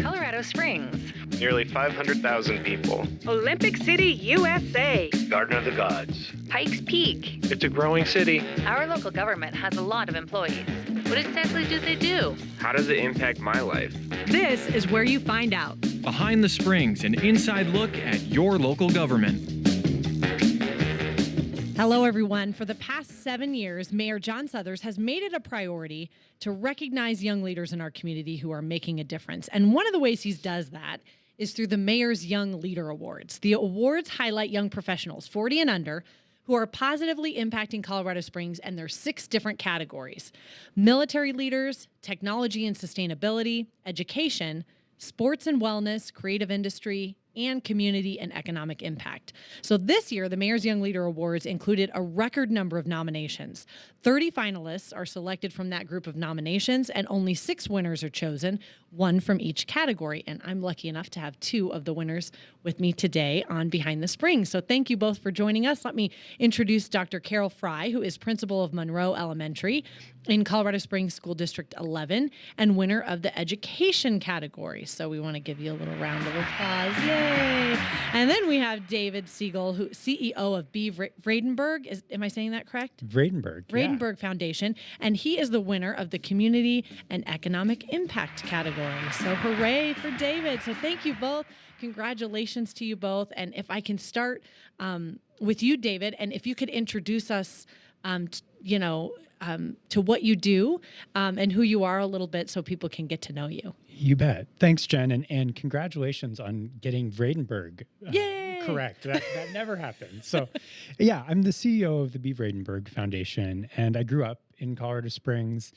Colorado Springs. Nearly 500,000 people. Olympic City, USA. Garden of the Gods. Pikes Peak. It's a growing city. Our local government has a lot of employees. What exactly do they do? How does it impact my life? This is where you find out. Behind the Springs, an inside look at your local government. Hello, everyone. For the past 7 years, Mayor John Suthers has made it a priority to recognize young leaders in our community who are making a difference. And one of the ways he does that is through the Mayor's Young Leader Awards. The awards highlight young professionals, 40 and under, who are positively impacting Colorado Springs, and there's 6 different categories: military leaders, technology and sustainability, education, sports and wellness, creative industry, and community and economic impact. So this year, the Mayor's Young Leader Awards included a record number of nominations. 30 finalists are selected from that group of nominations, and only 6 winners are chosen, 1 from each category. And I'm lucky enough to have 2 of the winners with me today on Behind the Springs. So thank you both for joining us. Let me introduce Dr. Carol Fry, who is principal of Monroe Elementary in Colorado Springs School District 11 and winner of the education category. So we want to give you a little round of applause. Yay! And then we have David Siegel, who CEO of Radenberg. Am I saying that correct? Radenberg Foundation. And he is the winner of the community and economic impact category. So hooray for David. So thank you both. Congratulations to you both. And if I can start with you, David, and if you could introduce us, to what you do and who you are a little bit so people can get to know you. You bet. Thanks, Jen, and congratulations on getting Radenberg correct. That never happened. So, yeah, I'm the CEO of the Radenberg Foundation, and I grew up in Colorado Springs.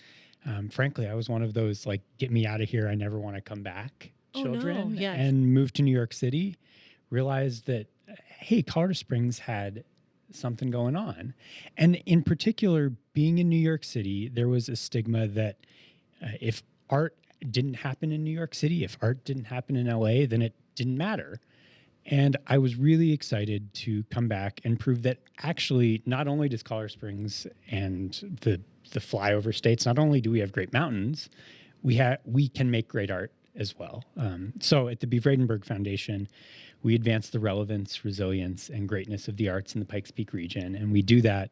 Frankly, I was one of those, like, get me out of here, I never want to come back children. Yes. And moved to New York City, realized that, hey, Colorado Springs had something going on. And in particular, being in New York City, there was a stigma that if art didn't happen in New York City, if art didn't happen in LA, then it didn't matter. And I was really excited to come back and prove that actually, not only does Colorado Springs and the flyover states, not only do we have great mountains, we can make great art as well. So at the Radenberg Foundation, we advance the relevance, resilience, and greatness of the arts in the Pikes Peak region. And we do that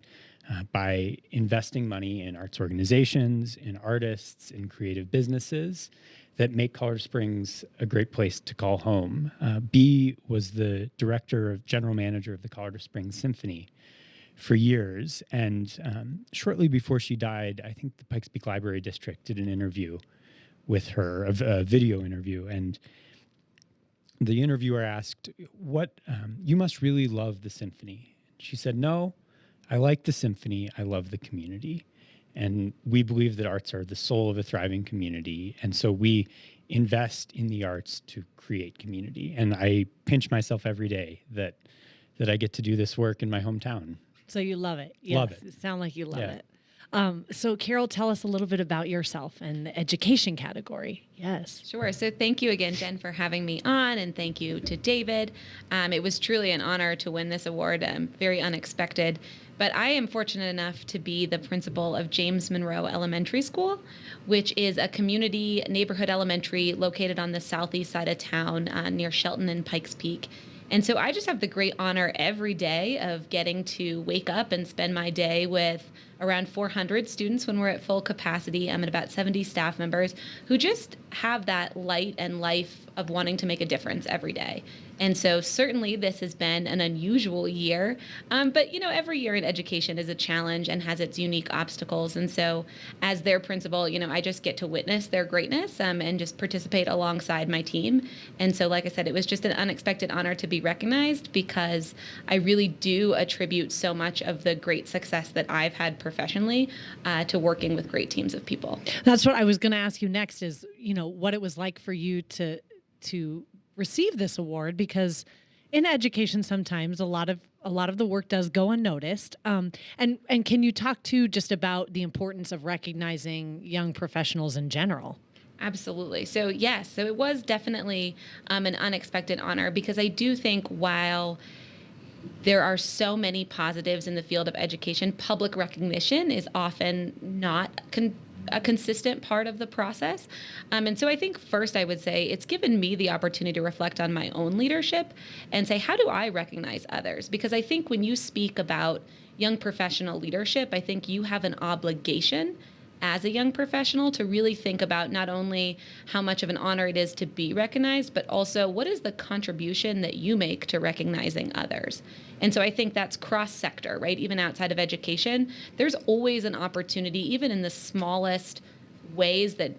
by investing money in arts organizations, in artists, in creative businesses that make Colorado Springs a great place to call home. B was the general manager of the Colorado Springs Symphony for years. And shortly before she died, I think the Pikes Peak Library District did an interview with her, a video interview. And the interviewer asked, you must really love the symphony. She said, no, I like the symphony. I love the community. And we believe that arts are the soul of a thriving community. And so we invest in the arts to create community. And I pinch myself every day that I get to do this work in my hometown. So you love it. Yes, love it. It sounds like you love it. So Carol, tell us a little bit about yourself and the education category. Yes. Sure. So thank you again, Jen, for having me on, and thank you to David. It was truly an honor to win this award. Very unexpected. But I am fortunate enough to be the principal of James Monroe Elementary School, which is a community neighborhood elementary located on the southeast side of town near Shelton and Pikes Peak. And so I just have the great honor every day of getting to wake up and spend my day with around 400 students when we're at full capacity. I'm at about 70 staff members who just have that light and life of wanting to make a difference every day. And so certainly this has been an unusual year, but every year in education is a challenge and has its unique obstacles. And so as their principal, I just get to witness their greatness and just participate alongside my team. And so, like I said, it was just an unexpected honor to be recognized because I really do attribute so much of the great success that I've had professionally to working with great teams of people. That's what I was going to ask you next is, what it was like for you to receive this award, because in education sometimes a lot of the work does go unnoticed. And can you talk just about the importance of recognizing young professionals in general? Absolutely. So yes, so it was definitely an unexpected honor because I do think while there are so many positives in the field of education, public recognition is often not a consistent part of the process. And so I think first I would say it's given me the opportunity to reflect on my own leadership and say, how do I recognize others? Because I think when you speak about young professional leadership, I think you have an obligation as a young professional to really think about not only how much of an honor it is to be recognized, but also what is the contribution that you make to recognizing others. And so I think that's cross-sector, right? Even outside of education, there's always an opportunity, even in the smallest ways that,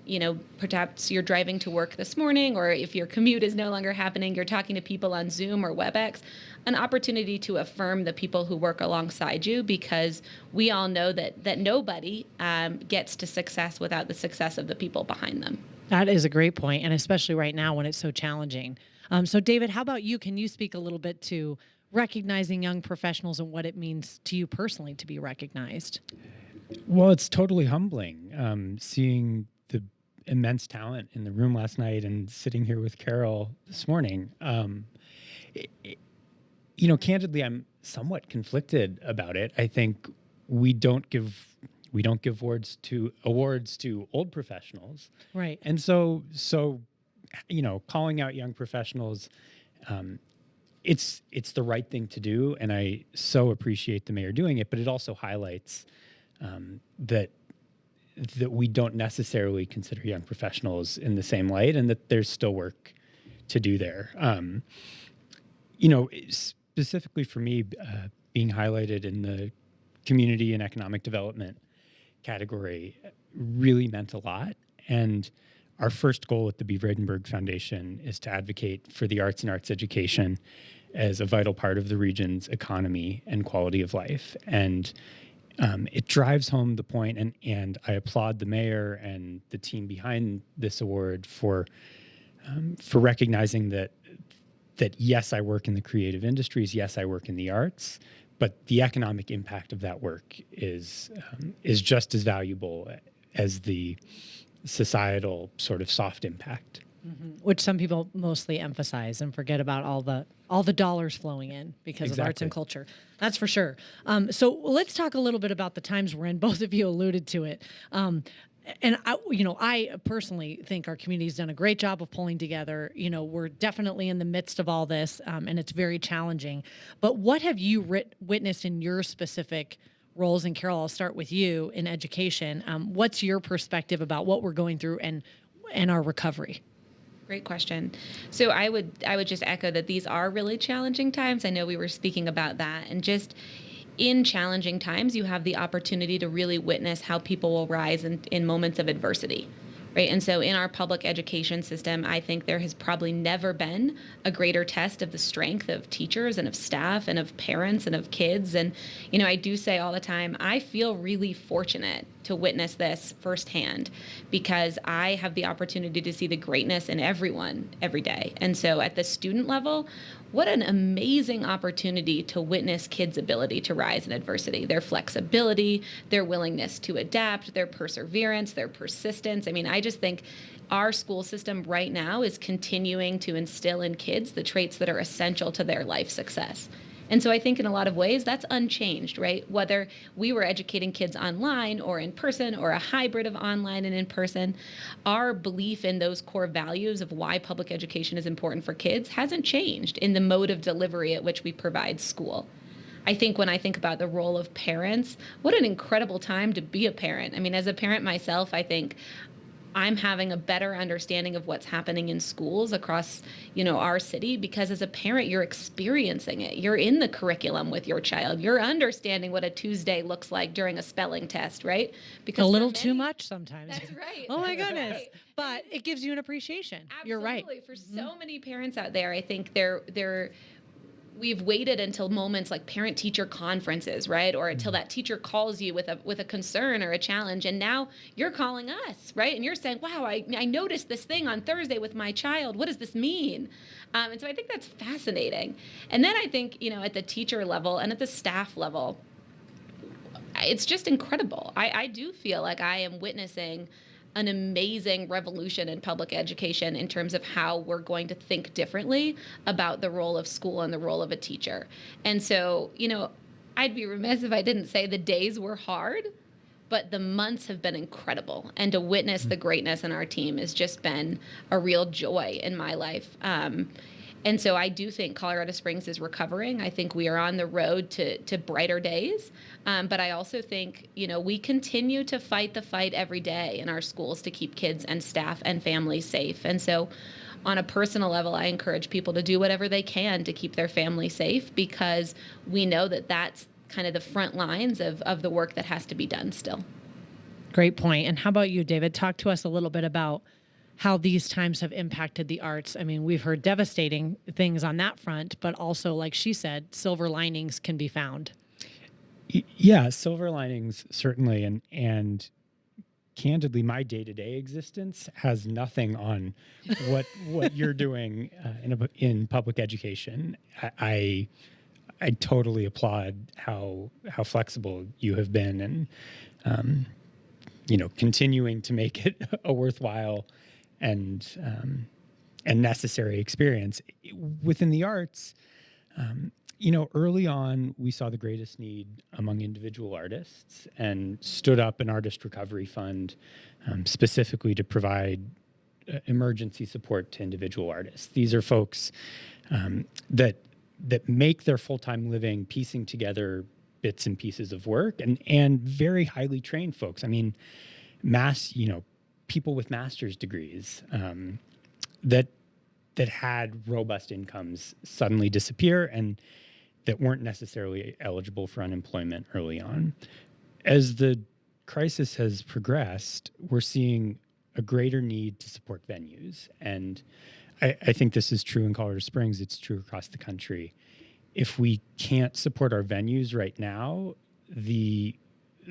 perhaps you're driving to work this morning, or if your commute is no longer happening, you're talking to people on Zoom or WebEx, an opportunity to affirm the people who work alongside you, because we all know that nobody gets to success without the success of the people behind them. That is a great point, and especially right now when it's so challenging. So David, how about you? Can you speak a little bit to recognizing young professionals and what it means to you personally to be recognized? Well, it's totally humbling seeing the immense talent in the room last night and sitting here with Carol this morning. Candidly, I'm somewhat conflicted about it. I think we don't give awards to old professionals, right? And so calling out young professionals, it's the right thing to do, and I so appreciate the mayor doing it. But it also highlights that we don't necessarily consider young professionals in the same light, and that there's still work to do there. Specifically for me, being highlighted in the community and economic development category really meant a lot. And our first goal at the Radenberg Foundation is to advocate for the arts and arts education as a vital part of the region's economy and quality of life. And it drives home the point, and I applaud the mayor and the team behind this award for recognizing that yes, I work in the creative industries, yes, I work in the arts, but the economic impact of that work is just as valuable as the societal sort of soft impact. Mm-hmm. Which some people mostly emphasize and forget about all the dollars flowing in because of arts and culture. That's for sure. So let's talk a little bit about the times we're in. Both of you alluded to it. And I personally think our community's done a great job of pulling together. We're definitely in the midst of all this, and it's very challenging. But what have you witnessed in your specific roles? And Carol, I'll start with you in education. What's your perspective about what we're going through and our recovery? Great question. So I would just echo that these are really challenging times. I know we were speaking about that, and just in challenging times, you have the opportunity to really witness how people will rise in moments of adversity, right? And so in our public education system, I think there has probably never been a greater test of the strength of teachers and of staff and of parents and of kids. And, I do say all the time, I feel really fortunate to witness this firsthand, because I have the opportunity to see the greatness in everyone every day. And so at the student level, what an amazing opportunity to witness kids' ability to rise in adversity, their flexibility, their willingness to adapt, their perseverance, their persistence. I just think our school system right now is continuing to instill in kids the traits that are essential to their life success. And so I think in a lot of ways that's unchanged, right? Whether we were educating kids online or in person or a hybrid of online and in person, our belief in those core values of why public education is important for kids hasn't changed in the mode of delivery at which we provide school. I think when I think about the role of parents, what an incredible time to be a parent. As a parent myself, I think I'm having a better understanding of what's happening in schools across, our city, because as a parent, you're experiencing it. You're in the curriculum with your child. You're understanding what a Tuesday looks like during a spelling test, right? Because a little too much sometimes. That's right. Oh my goodness. Right. But it gives you an appreciation. Absolutely. You're right. For so many parents out there, I think we've waited until moments like parent-teacher conferences, right? Or until that teacher calls you with a concern or a challenge. And now you're calling us, right? And you're saying, wow, I noticed this thing on Thursday with my child. What does this mean? And so I think that's fascinating. And then I think, at the teacher level and at the staff level, it's just incredible. I do feel like I am witnessing an amazing revolution in public education in terms of how we're going to think differently about the role of school and the role of a teacher. And so, I'd be remiss if I didn't say the days were hard, but the months have been incredible. And to witness the greatness in our team has just been a real joy in my life. And so I do think Colorado Springs is recovering. I think we are on the road to brighter days. But I also think, we continue to fight the fight every day in our schools to keep kids and staff and families safe. And so on a personal level, I encourage people to do whatever they can to keep their family safe, because we know that that's kind of the front lines of the work that has to be done still. Great point. And how about you, David? Talk to us a little bit about how these times have impacted the arts. I mean, we've heard devastating things on that front, but also, like she said, silver linings can be found. Yeah, silver linings, certainly. And candidly, my day-to-day existence has nothing on what you're doing in public education. I totally applaud how flexible you have been, and continuing to make it a worthwhile and necessary experience within the arts. Early on, we saw the greatest need among individual artists and stood up an artist recovery fund specifically to provide emergency support to individual artists. These are folks that make their full-time living piecing together bits and pieces of work, and very highly trained folks. I mean, people with master's degrees that had robust incomes suddenly disappear, and that weren't necessarily eligible for unemployment early on. As the crisis has progressed, we're seeing a greater need to support venues. And I think this is true in Colorado Springs. It's true across the country. If we can't support our venues right now, the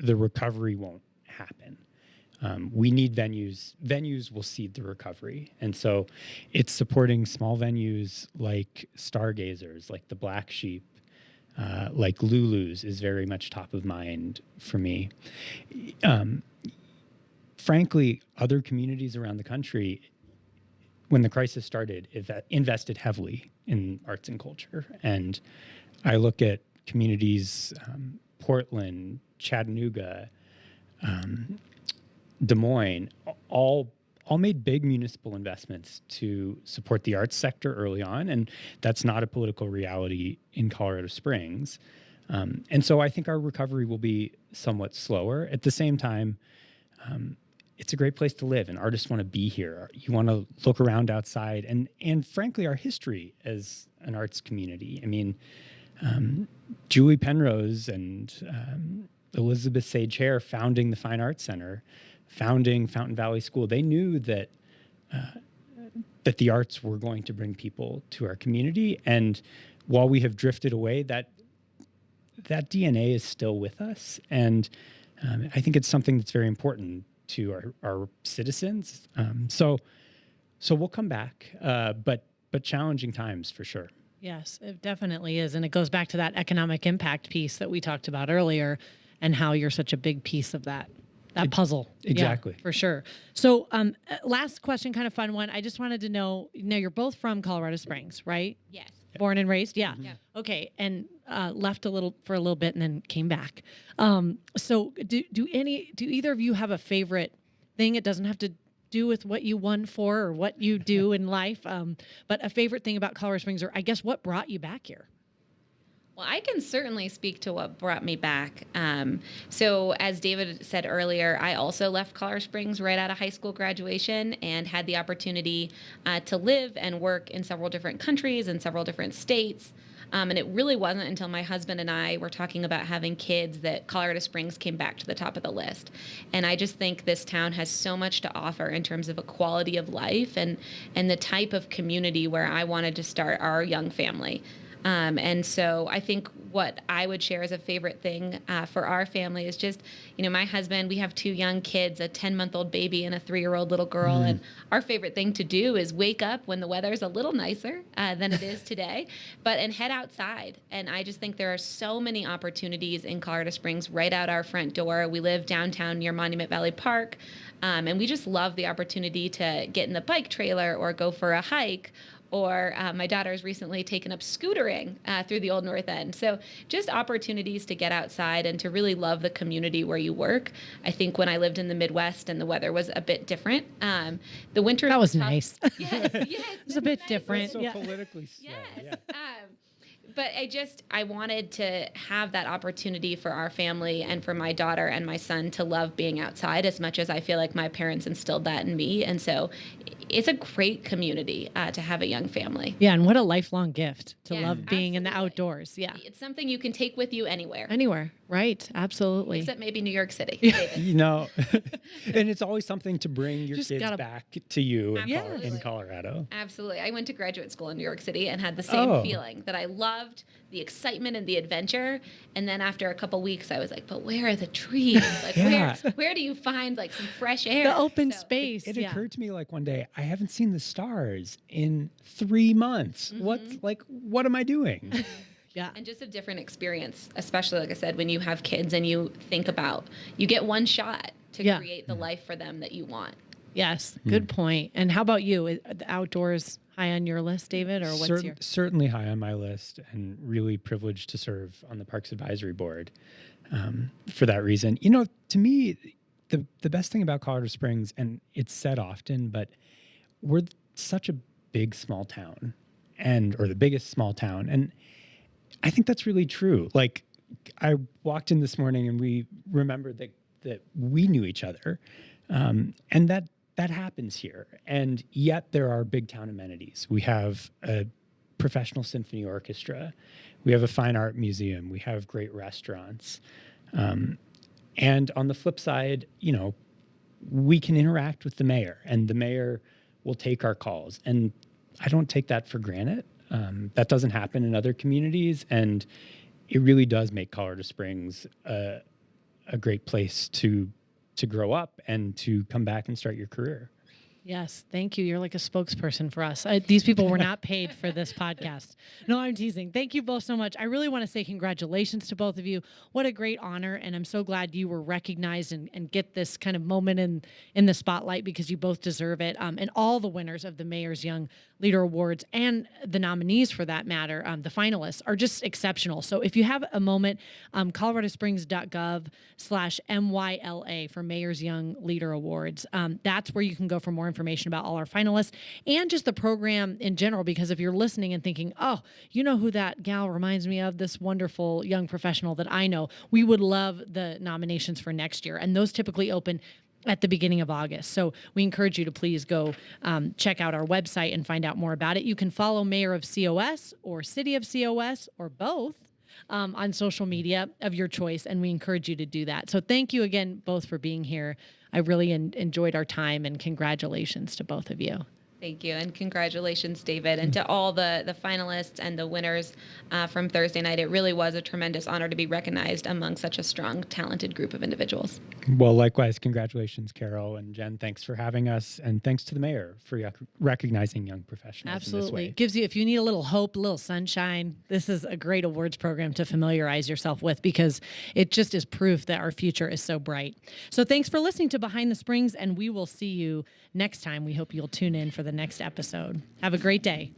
recovery won't happen. We need venues. Venues will seed the recovery. And so it's supporting small venues like Stargazers, like the Black Sheep, like Lulu's is very much top of mind for me. Frankly, other communities around the country, when the crisis started, invested heavily in arts and culture. And I look at communities, Portland, Chattanooga, Des Moines, all made big municipal investments to support the arts sector early on, and that's not a political reality in Colorado Springs. And so I think our recovery will be somewhat slower. At the same time, it's a great place to live, and artists want to be here. You want to look around outside, and frankly, our history as an arts community. I mean, Julie Penrose and Elizabeth Sage Hare founding the Fine Arts Center, founding Fountain Valley School, they knew that the arts were going to bring people to our community. And while we have drifted away, that DNA is still with us. And I think it's something that's very important to our citizens. So we'll come back, but challenging times for sure. Yes, it definitely is. And it goes back to that economic impact piece that we talked about earlier, and how you're such a big piece of that puzzle. Exactly. Yeah, for sure. So last question, kind of fun one. I just wanted to know, you're both from Colorado Springs, right? Yes. Born and raised? Yeah. Yeah. Okay. And left for a little bit and then came back. So do either of you have a favorite thing? It doesn't have to do with what you won for or what you do in life, but a favorite thing about Colorado Springs, or I guess what brought you back here? Well, I can certainly speak to what brought me back. So as David said earlier, I also left Colorado Springs right out of high school graduation and had the opportunity to live and work in several different countries and several different states. And it really wasn't until my husband and I were talking about having kids that Colorado Springs came back to the top of the list. And I just think this town has so much to offer in terms of a quality of life and the type of community where I wanted to start our young family. And so I think what I would share as a favorite thing for our family is just, my husband, we have 2 young kids, a 10-month-old baby and a 3-year-old little girl. Mm. And our favorite thing to do is wake up when the weather's a little nicer than it is today, and head outside. And I just think there are so many opportunities in Colorado Springs right out our front door. We live downtown near Monument Valley Park. And we just love the opportunity to get in the bike trailer or go for a hike or my daughter's recently taken up scootering through the Old North End. So just opportunities to get outside and to really love the community where you work. I think when I lived in the Midwest and the weather was a bit different, the winter That was tough. nice. Yes, It was a bit different. So Yeah. politically so, Yes. yeah. But I wanted to have that opportunity for our family and for my daughter and my son to love being outside as much as I feel like my parents instilled that in me. And so it's a great community to have a young family. Yeah, and what a lifelong gift to Yes, love being in the absolutely. outdoors. Yeah. It's something you can take with you anywhere, Anywhere. Right. Absolutely. except maybe New York City. David. You know, and it's always something to bring your Just kids gotta- back to you in, Absolutely. in Colorado. Absolutely. I went to graduate school in New York City and had the same Oh. feeling that I loved the excitement and the adventure. And then after a couple weeks, I was like, but where are the trees? Like, Yeah. where do you find like some fresh air? The open So- space. It yeah. occurred to me like one day, I haven't seen the stars in 3 months. What am I doing? Yeah. And just a different experience, especially like I said, when you have kids and you think about, you get one shot to Yeah. create the life for them that you want. Yes. Good point. And how about you? Are the outdoors high on your list, David, or what's your? Certainly high on my list, and really privileged to serve on the Parks Advisory Board for that reason. You know, to me, the best thing about Colorado Springs, and it's said often, but we're such a big small town, or the biggest small town, and I think that's really true. Like, I walked in this morning and we remembered that we knew each other, and that happens here. And yet there are big town amenities. We have a professional symphony orchestra. We have a fine art museum. We have great restaurants. And on the flip side, you know, we can interact with the mayor, and the mayor will take our calls. And I don't take that for granted. That doesn't happen in other communities. And it really does make Colorado Springs a great place to grow up and to come back and start your career. Yes, thank you. You're like a spokesperson for us. These people were not paid for this podcast. No, I'm teasing. Thank you both so much. I really want to say congratulations to both of you. What a great honor. And I'm so glad you were recognized and get this kind of moment in the spotlight, because you both deserve it. And all the winners of the Mayor's Young Leader Awards and the nominees for that matter, the finalists, are just exceptional. So if you have a moment, coloradosprings.gov/MYLA for Mayor's Young Leader Awards. That's where you can go for more information about all our finalists and just the program in general, because if you're listening and thinking, oh, you know who that gal reminds me of, this wonderful young professional that I know, we would love the nominations for next year. And those typically open at the beginning of August. So we encourage you to please go check out our website and find out more about it. You can follow Mayor of COS or City of COS or both on social media of your choice, and we encourage you to do that. So thank you again both for being here. I really enjoyed our time, and congratulations to both of you. Thank you. And congratulations, David, and to all the finalists and the winners from Thursday night. It really was a tremendous honor to be recognized among such a strong, talented group of individuals. Well, likewise, congratulations, Carol and Jen. Thanks for having us. And thanks to the mayor for recognizing young professionals in this Absolutely. way. Gives you, if you need a little hope, a little sunshine, this is a great awards program to familiarize yourself with, because it just is proof that our future is so bright. So thanks for listening to Behind the Springs, and we will see you next time. We hope you'll tune in for the next episode. Have a great day.